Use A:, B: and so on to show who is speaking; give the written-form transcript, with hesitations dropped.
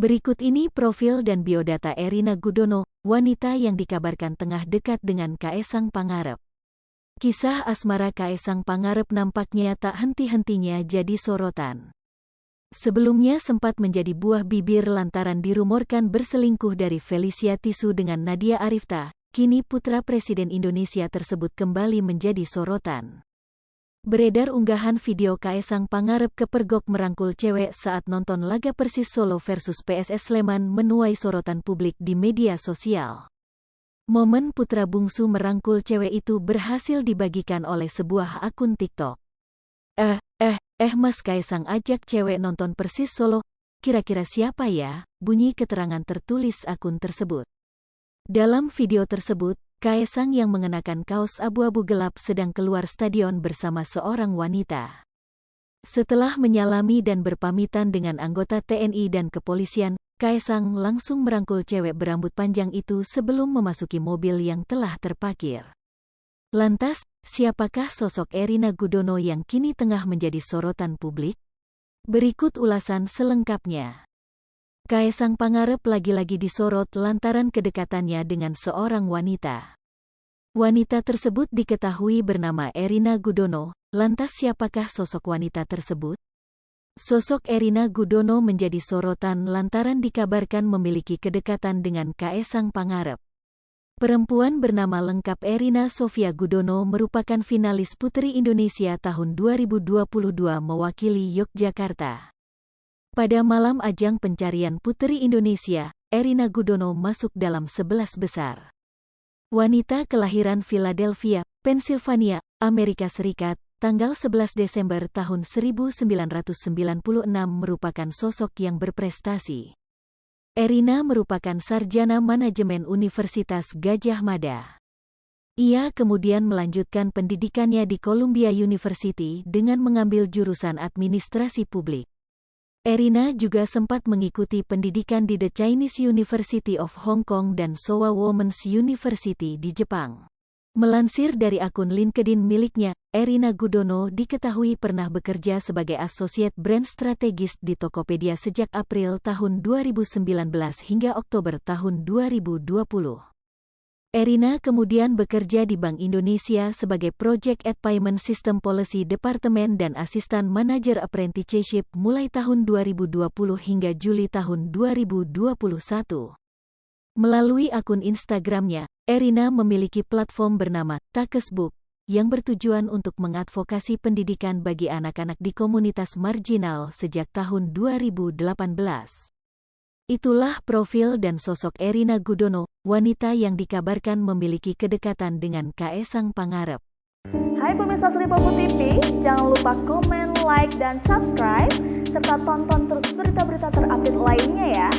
A: Berikut ini profil dan biodata Erina Gudono, wanita yang dikabarkan tengah dekat dengan Kaesang Pangarep. Kisah asmara Kaesang Pangarep nampaknya tak henti-hentinya jadi sorotan. Sebelumnya sempat menjadi buah bibir lantaran dirumorkan berselingkuh dari Felicia Tisu dengan Nadia Arifta, kini putra Presiden Indonesia tersebut kembali menjadi sorotan. Beredar unggahan video Kaesang Pangarep kepergok merangkul cewek saat nonton laga Persis Solo versus PSS Sleman menuai sorotan publik di media sosial. Momen putra bungsu merangkul cewek itu berhasil dibagikan oleh sebuah akun TikTok. Mas Kaesang ajak cewek nonton Persis Solo, kira-kira siapa ya? Bunyi keterangan tertulis akun tersebut. Dalam video tersebut, Kaesang yang mengenakan kaos abu-abu gelap sedang keluar stadion bersama seorang wanita. Setelah menyalami dan berpamitan dengan anggota TNI dan kepolisian, Kaesang langsung merangkul cewek berambut panjang itu sebelum memasuki mobil yang telah terparkir. Lantas, siapakah sosok Erina Gudono yang kini tengah menjadi sorotan publik? Berikut ulasan selengkapnya. Kaesang Pangarep lagi-lagi disorot lantaran kedekatannya dengan seorang wanita. Wanita tersebut diketahui bernama Erina Gudono. Lantas siapakah sosok wanita tersebut? Sosok Erina Gudono menjadi sorotan lantaran dikabarkan memiliki kedekatan dengan Kaesang Pangarep. Perempuan bernama lengkap Erina Sofia Gudono merupakan finalis Putri Indonesia tahun 2022 mewakili Yogyakarta. Pada malam ajang pencarian Putri Indonesia, Erina Gudono masuk dalam 11 besar. Wanita kelahiran Philadelphia, Pennsylvania, Amerika Serikat, tanggal 11 Desember tahun 1996 merupakan sosok yang berprestasi. Erina merupakan sarjana manajemen Universitas Gadjah Mada. Ia kemudian melanjutkan pendidikannya di Columbia University dengan mengambil jurusan administrasi publik. Erina juga sempat mengikuti pendidikan di The Chinese University of Hong Kong dan Showa Women's University di Jepang. Melansir dari akun LinkedIn miliknya, Erina Gudono diketahui pernah bekerja sebagai Associate Brand Strategist di Tokopedia sejak April tahun 2019 hingga Oktober tahun 2020. Erina kemudian bekerja di Bank Indonesia sebagai Project at Payment System Policy Department dan Asisten Manager Apprenticeship mulai tahun 2020 hingga Juli tahun 2021. Melalui akun Instagramnya, Erina memiliki platform bernama Takesbook, yang bertujuan untuk mengadvokasi pendidikan bagi anak-anak di komunitas marginal sejak tahun 2018. Itulah profil dan sosok Erina Gudono, wanita yang dikabarkan memiliki kedekatan dengan Kaesang Pangarep.
B: Hai pemirsa Sri Popo TV, jangan lupa komen, like, dan subscribe, serta tonton terus berita-berita terupdate lainnya ya.